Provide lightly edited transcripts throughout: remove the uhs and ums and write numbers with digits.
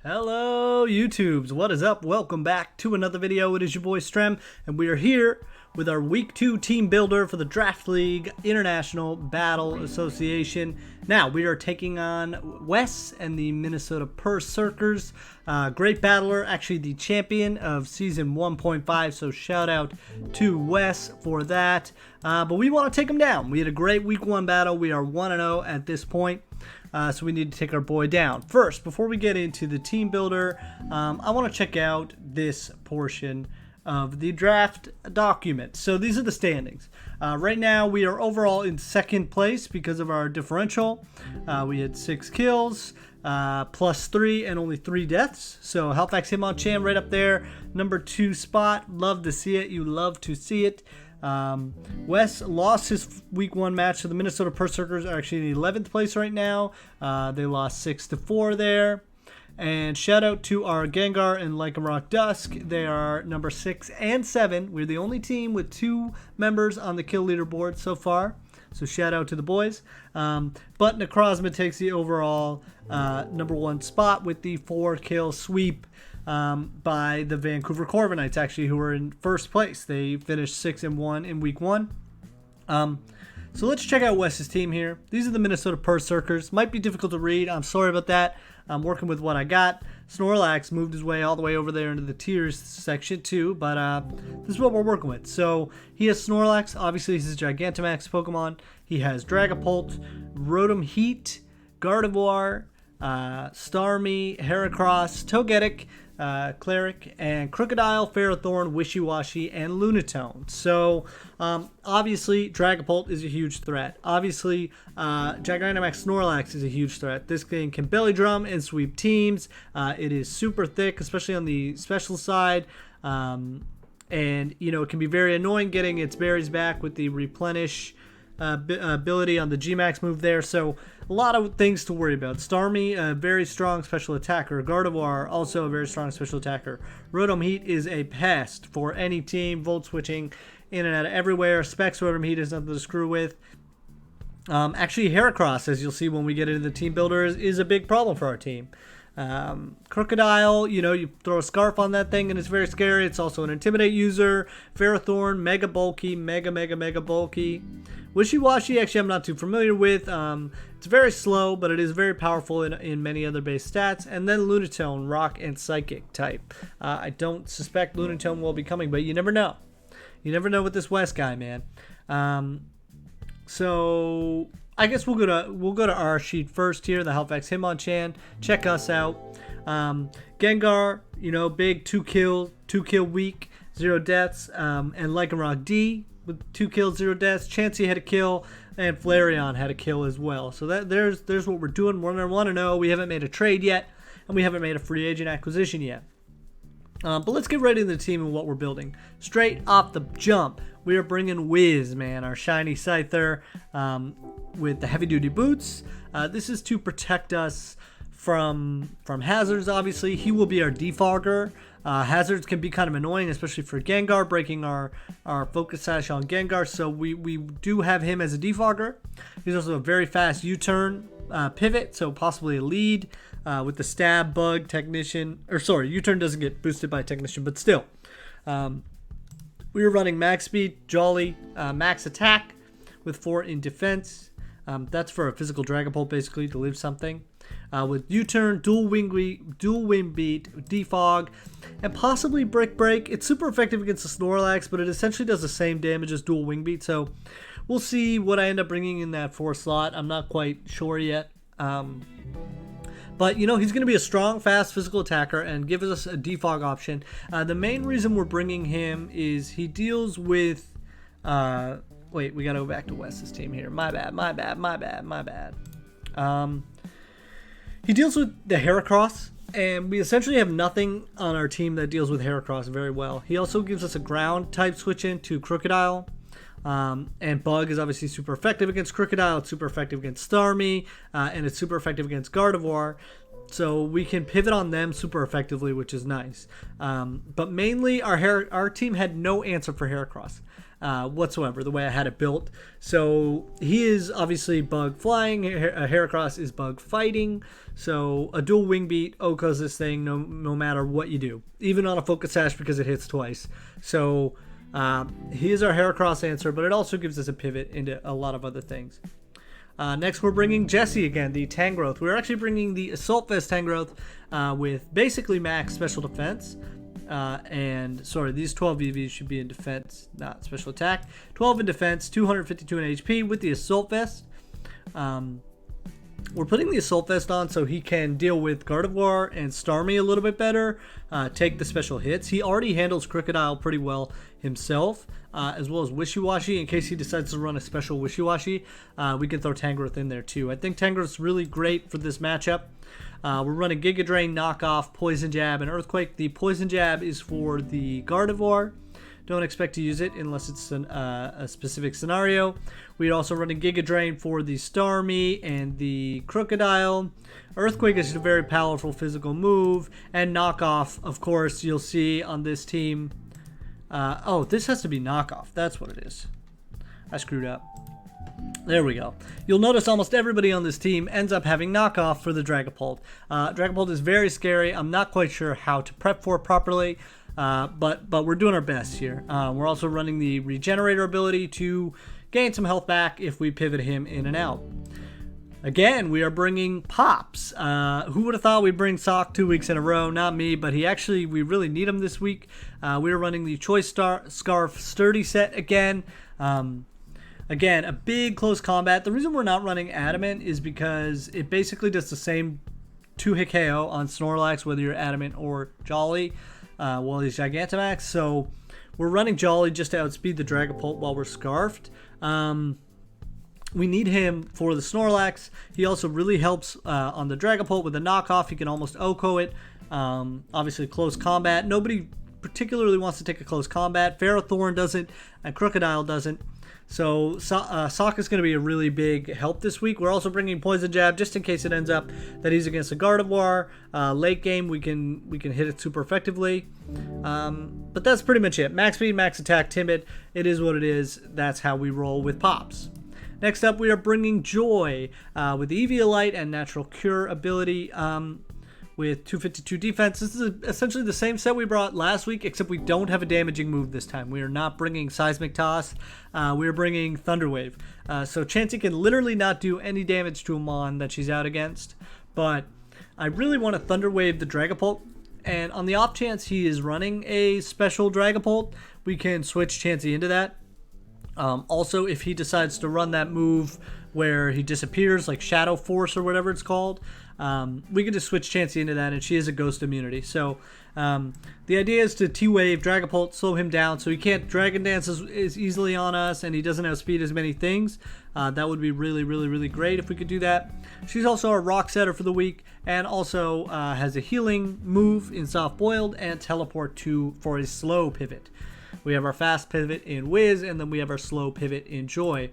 Hello YouTubes, what is up? Welcome back to another video. It is your boy Strem, and we are here with our week 2 team builder for the Draft League International Battle Association. Now we are taking on Wes and the Minnesota Perrserkers. Great battler, actually the champion of season 1.5, so shout out to Wes for that. But we want to take him down. We had a great week 1 battle. We are 1-0 at this point. So we need to take our boy down. First, before we get into the team builder, I want to check out this portion of the draft document. So these are the standings. Right now, we are overall in second place because of our differential. We had 6 kills, +3, and only 3 deaths. So Halifax Hitmonchan right up there, number 2 spot. Love to see it. You love to see it. Wes lost his week 1 match, so the Minnesota Perrserkers are actually in 11th place right now. They lost 6-4 there. And shout out to our Gengar and Lycanroc Dusk. They are number 6 and 7. We're the only team with 2 members on the kill leaderboard so far. So shout out to the boys. But Necrozma takes the overall number 1 spot with the 4 kill sweep by the Vancouver Corviknights, actually, who are in first place. They finished 6-1 in week 1. So let's check out Wes's team here. These are the Minnesota Perrserkers. Might be difficult to read. I'm sorry about that. I'm working with what I got. Snorlax moved his way all the way over there into the tiers section too, but this is what we're working with. So he has Snorlax. Obviously, he's his Gigantamax Pokemon. He has Dragapult, Rotom Heat, Gardevoir, Starmie, Heracross, Togetic, Cleric, and Crocodile, Ferrothorn, Wishiwashi, and Lunatone. So, obviously, Dragapult is a huge threat. Obviously, Gigantamax Snorlax is a huge threat. This thing can belly drum and sweep teams. It is super thick, especially on the special side. And, you know, it can be very annoying getting its berries back with the replenish ability on the G-Max move there. So a lot of things to worry about. Starmie, a very strong special attacker. Gardevoir, also a very strong special attacker. Rotom Heat is a pest for any team. Volt switching in and out of everywhere. Specs Rotom Heat is nothing to screw with. Actually, Heracross, as you'll see when we get into the team builder, is a big problem for our team. Crocodile, you know, you throw a scarf on that thing and it's very scary. It's also an intimidate user. Ferrothorn, mega bulky, mega bulky. Wishiwashi, actually, I'm not too familiar with. It's very slow, but it is very powerful in many other base stats. And then Lunatone, rock and psychic type. I don't suspect Lunatone will be coming, but you never know. You never know with this West guy, man. So I guess we'll go to our sheet first here, the Halifax Hitmonchan. Check us out. Gengar, you know, big 2 kill week, 0 deaths, and Lycanroc D with 2 kills, 0 deaths. Chansey had a kill, and Flareon had a kill as well. So there's what we're doing. We're gonna want to know. We haven't made a trade yet, and we haven't made a free agent acquisition yet. But let's get right into the team and what we're building. Straight off the jump, we are bringing Wiz, man, our shiny Scyther with the heavy-duty boots. This is to protect us from hazards, obviously. He will be our defogger. Hazards can be kind of annoying, especially for Gengar, breaking our focus sash on Gengar, so we do have him as a defogger. He's also a very fast U-turn pivot, so possibly a lead. With the stab, bug, technician, or sorry, U-turn doesn't get boosted by technician, but still. We were running max speed, jolly, max attack with 4 in defense. That's for a physical Dragapult, basically, to live something. With U-turn, dual wing beat, defog, and possibly brick break. It's super effective against the Snorlax, but it essentially does the same damage as dual wing beat. So we'll see what I end up bringing in that 4 slot. I'm not quite sure yet. But, you know, he's going to be a strong, fast, physical attacker and give us a defog option. The main reason we're bringing him is he deals with... wait, we got to go back to Wes's team here. My bad. He deals with the Heracross, and we essentially have nothing on our team that deals with Heracross very well. He also gives us a ground type switch in to Crocodile. And Bug is obviously super effective against Crocodile. It's super effective against Starmie, and it's super effective against Gardevoir. So we can pivot on them super effectively, which is nice. But mainly our team had no answer for Heracross. whatsoever, the way I had it built. So he is obviously bug flying, Heracross is bug fighting, so a dual wing beat OHKOs this thing no matter what you do, even on a focus sash because it hits twice. So he is our Heracross answer, but it also gives us a pivot into a lot of other things. Next, we're bringing Jesse again, the Tangrowth. We're actually bringing the Assault Vest Tangrowth with basically max special defense. And sorry, these 12 EVs should be in defense, not special attack. 12 in defense, 252 in HP with the Assault Vest. We're putting the Assault Vest on so he can deal with Gardevoir and Starmie a little bit better, take the special hits. He already handles Crocodile pretty well himself, as well as Wishy-Washy. In case he decides to run a special Wishy-Washy, we can throw Tangrowth in there too. I think Tangrowth's really great for this matchup. We're running Giga Drain, Knockoff, Poison Jab, and Earthquake. The Poison Jab is for the Gardevoir. Don't expect to use it unless it's a specific scenario. We're also running Giga Drain for the Starmie and the Crocodile. Earthquake is a very powerful physical move. And Knockoff, of course, you'll see on this team. Oh, this has to be Knockoff. That's what it is. I screwed up. There we go. You'll notice almost everybody on this team ends up having Knockoff for the Dragapult. Dragapult is very scary. I'm not quite sure how to prep for it properly. But we're doing our best here. We're also running the Regenerator ability to gain some health back if we pivot him in and out. Again, we are bringing Pops. Who would have thought we'd bring Sock 2 weeks in a row? Not me, but we really need him this week. We are running the Choice Scarf Sturdy set again. Again, a big close combat. The reason we're not running Adamant is because it basically does the same 2-hit KO on Snorlax, whether you're Adamant or Jolly. Well, he's Gigantamax, so we're running Jolly just to outspeed the Dragapult while we're Scarfed. We need him for the Snorlax. He also really helps on the Dragapult with the Knockoff. He can almost OHKO it. Obviously, close combat. Nobody particularly wants to take a close combat. Ferrothorn doesn't, and Crocodile doesn't. So Sock is going to be a really big help this week. We're also bringing Poison Jab just in case it ends up that he's against a Gardevoir. Late game, we can hit it super effectively. But that's pretty much it. Max speed, max attack, timid. It is what it is. That's how we roll with Pops. Next up, we are bringing Joy with Eviolite and Natural Cure ability. With 252 defense. This is essentially the same set we brought last week, except we don't have a damaging move this time. We are not bringing Seismic Toss. We are bringing Thunder Wave. So Chansey can literally not do any damage to a Mon that she's out against. But I really want to Thunder Wave the Dragapult. And on the off chance he is running a special Dragapult, we can switch Chansey into that. Also, if he decides to run that move where he disappears, like Shadow Force or whatever it's called, we can just switch Chansey into that, and she has a ghost immunity. So the idea is to T-Wave Dragapult, slow him down so he can't Dragon Dance as easily on us, and he doesn't outspeed as many things. That would be really, really, really great if we could do that. She's also our Rock Setter for the week, and also has a healing move in Soft Boiled and Teleport for a slow pivot. We have our fast pivot in Wiz, and then we have our slow pivot in Joy.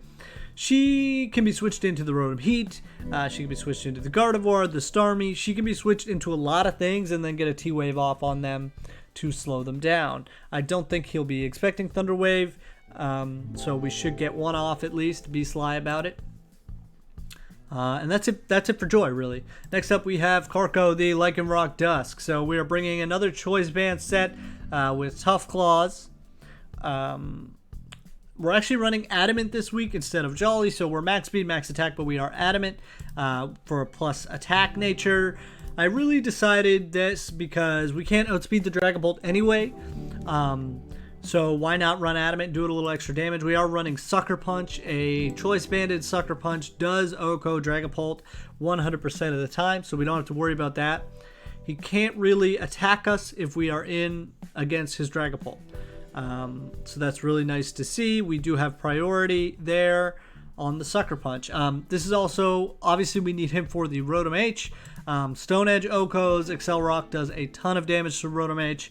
She can be switched into the Rotom Heat. She can be switched into the Gardevoir, the Starmie. She can be switched into a lot of things and then get a T-Wave off on them to slow them down. I don't think he'll be expecting Thunder Wave, so we should get one off at least. Be sly about it. And that's it for Joy, really. Next up, we have Carco, the Lycanroc Dusk. So we are bringing another Choice Band set with Tough Claws. We're actually running Adamant this week instead of Jolly, so we're max speed, max attack, but we are Adamant for a plus attack nature. I really decided this because we can't outspeed the Dragapult anyway, so why not run Adamant and do it a little extra damage. We are running Sucker Punch. A Choice Banded Sucker Punch does OHKO Dragapult 100% of the time, so we don't have to worry about that. He can't really attack us if we are in against his Dragapult. So that's really nice to see. We do have priority there on the Sucker Punch. This is also, obviously we need him for the Rotom H. Stone Edge OHKOs, Excel Rock does a ton of damage to Rotom H.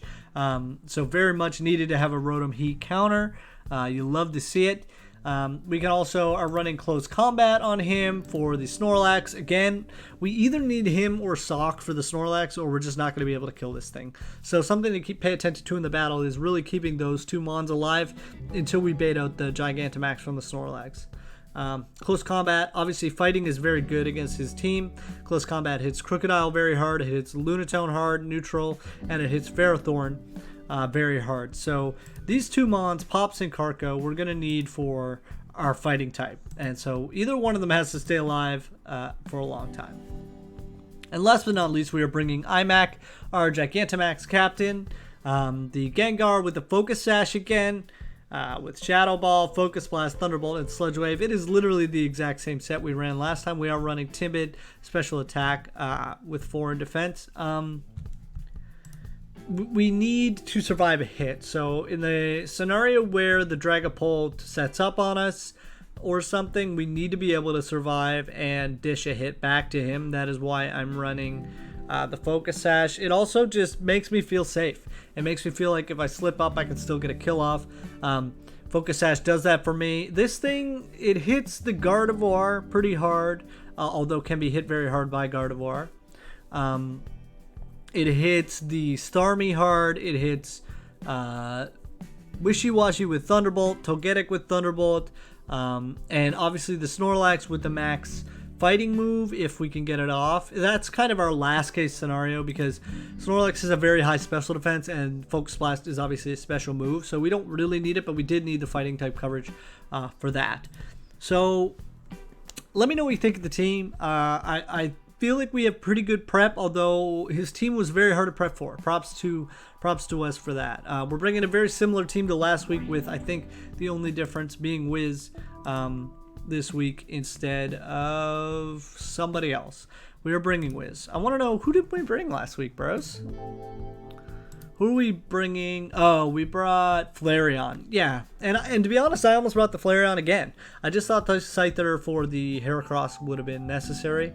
So very much needed to have a Rotom Heat counter. You love to see it. We can also are running close combat on him for the Snorlax. Again, we either need him or Sock for the Snorlax, or we're just not going to be able to kill this thing. So something to pay attention to in the battle is really keeping those two Mons alive until we bait out the Gigantamax from the Snorlax. Close combat, obviously fighting is very good against his team. Close combat hits Crocodile very hard, it hits Lunatone hard, neutral, and it hits Ferrothorn very hard. So these two Mons, Pops and Carco, we're going to need for our fighting type. And so either one of them has to stay alive for a long time. And last but not least, we are bringing IMAC, our Gigantamax captain. The Gengar with the Focus Sash again. With Shadow Ball, Focus Blast, Thunderbolt, and Sludge Wave. It is literally the exact same set we ran last time. We are running Timid, Special Attack with 4 in defense. We need to survive a hit. So in the scenario where the Dragapult sets up on us or something, we need to be able to survive and dish a hit back to him. That is why I'm running the Focus Sash. It also just makes me feel safe. It makes me feel like if I slip up, I can still get a kill off. Focus Sash does that for me. This thing, it hits the Gardevoir pretty hard, although can be hit very hard by Gardevoir. It hits the Starmie hard. It hits Wishy-Washy with Thunderbolt, Togetic with Thunderbolt, and obviously the Snorlax with the max fighting move if we can get it off. That's kind of our last case scenario because Snorlax has a very high special defense and Focus Blast is obviously a special move, so we don't really need it, but we did need the fighting type coverage for that. So let me know what you think of the team. I feel like we have pretty good prep, although his team was very hard to prep for. Props to us for that. We're bringing a very similar team to last week, with I think the only difference being Wiz this week instead of somebody else. We are bringing Wiz. I want to know, who did we bring last week, bros? Who are we bringing? Oh, we brought Flareon. Yeah, and to be honest, I almost brought the Flareon again. I just thought the Scyther for the Heracross would have been necessary.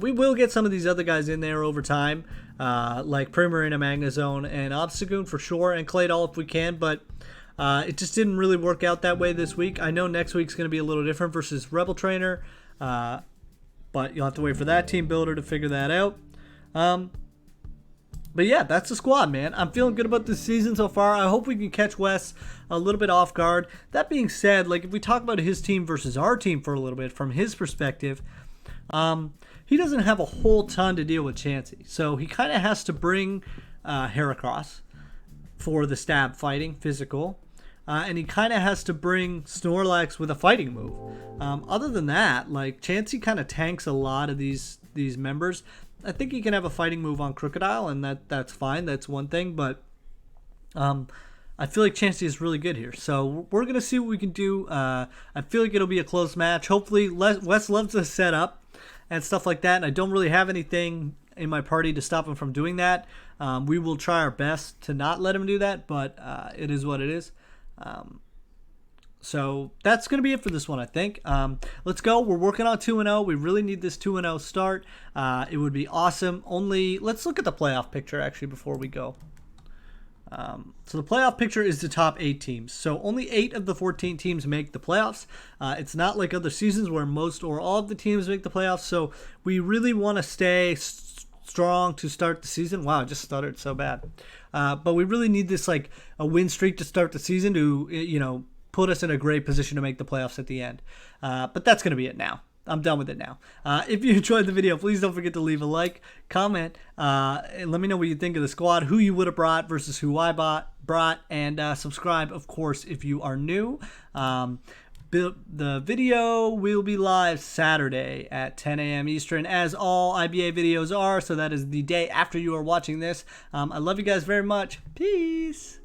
We will get some of these other guys in there over time, like Primarina, Magnezone, and Obstagoon for sure, and Claydol if we can, but it just didn't really work out that way this week. I know next week's going to be a little different versus RebelTrainer, but you'll have to wait for that team builder to figure that out. But yeah, that's the squad, man. I'm feeling good about this season so far. I hope we can catch Wes a little bit off guard. That being said, like if we talk about his team versus our team for a little bit, from his perspective, he doesn't have a whole ton to deal with Chansey. So he kind of has to bring Heracross for the stab fighting, physical. And he kind of has to bring Snorlax with a fighting move. Other than that, like Chansey kind of tanks a lot of these members. I think he can have a fighting move on Crocodile, and that's fine. That's one thing, but I feel like Chansey is really good here. So we're going to see what we can do. I feel like it'll be a close match. Hopefully, Wes loves to set up and stuff like that, and I don't really have anything in my party to stop him from doing that. We will try our best to not let him do that, but it is what it is. So that's going to be it for this one, I think. Let's go. We're working on 2-0. We really need this 2-0 start. It would be awesome. Let's look at the playoff picture, actually, before we go. So the playoff picture is the top 8 teams. So only 8 of the 14 teams make the playoffs. It's not like other seasons where most or all of the teams make the playoffs. So we really want to stay strong to start the season. Wow, I just stuttered so bad. But we really need this, like, a win streak to start the season to, put us in a great position to make the playoffs at the end. But that's going to be it now. I'm done with it now. If you enjoyed the video, please don't forget to leave a like, comment, and let me know what you think of the squad, who you would have brought versus who I brought, and subscribe, of course, if you are new. The video will be live Saturday at 10 a.m. Eastern, as all IBA videos are, so that is the day after you are watching this. I love you guys very much. Peace.